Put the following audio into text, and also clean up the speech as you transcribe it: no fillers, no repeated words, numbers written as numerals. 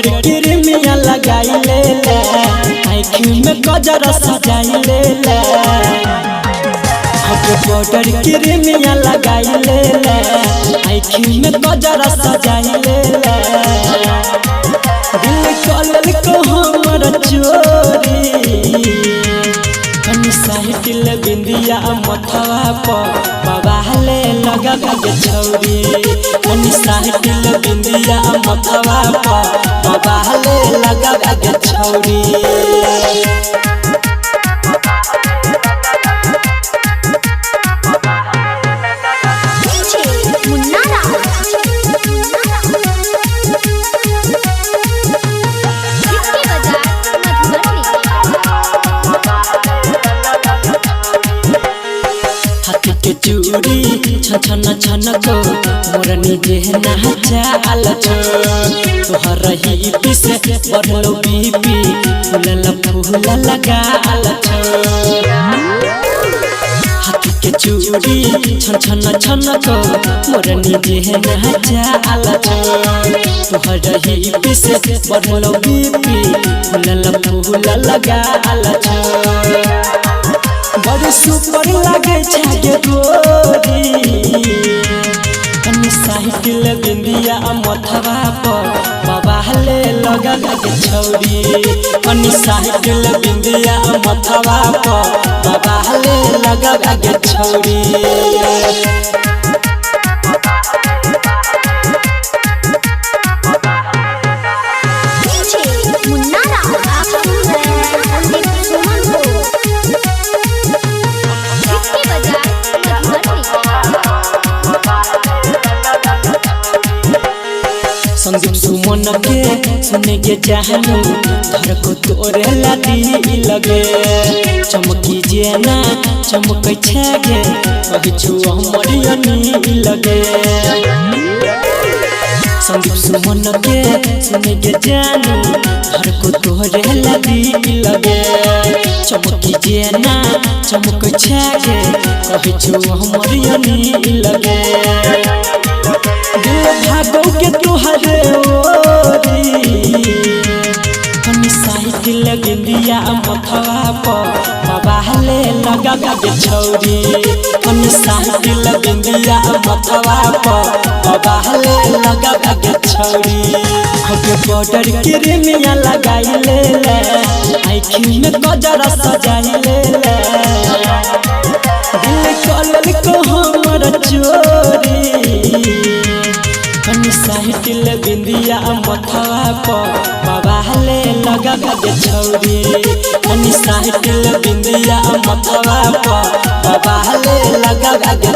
powder Crimea लगाई ले आँखी में गजरा सजाई ले पाउडर क्रीमिया लगाई ले आँखी में गजरा सजाई ले दिल कलल को हमर चोरी साहिटिल बिंदिया मथवा पर बबाले लगा के छौरी साहिटिल बिंदिया मथवा पर बबाले लगा के छौरी चूड़ी छन छन को मोरनी जेहना चाल तोहर ही पिसे बढ़लो बीपी फूल लगाल हाथी के चूड़ी छन छन को मोरनी जेहना चाल तोहर ही पिसे बढ़लो बीपी फूल लगाल बड़ी सुपर लगे छे गोरी साहिटिल बिंदिया मथवा पर बबाले लगा के छौरी साहिटिल बिंदिया मथवा पर बबाले लगा के छौरी संदीप सुमन के सुने के चाहनु घर को तोरे लादी लगे चमकी जेना चमक छगे कहछु हमरी अनी लगे संदीप सुमन के सुने के जानू घर को तोरे लादी लगे चमकी जेना चमक छगे कहछु हमरी अनी लगे दिल भागो के तुहरे ओरी साहिटिल बिंदिया मथवा पर बबाले लगा के छौरी साहिटिल बिंदिया मथवा पर बबाले लगा के छौरी पाउडर क्रीमिया लगाई ले आँखी में गजरा सजाई ले दिल कलल को हमर चोरी साहिटिल बिंदिया मथवा पर बबाले लगा के छौरी साहिटिल बिंदिया मथवा पर बबाले लगा के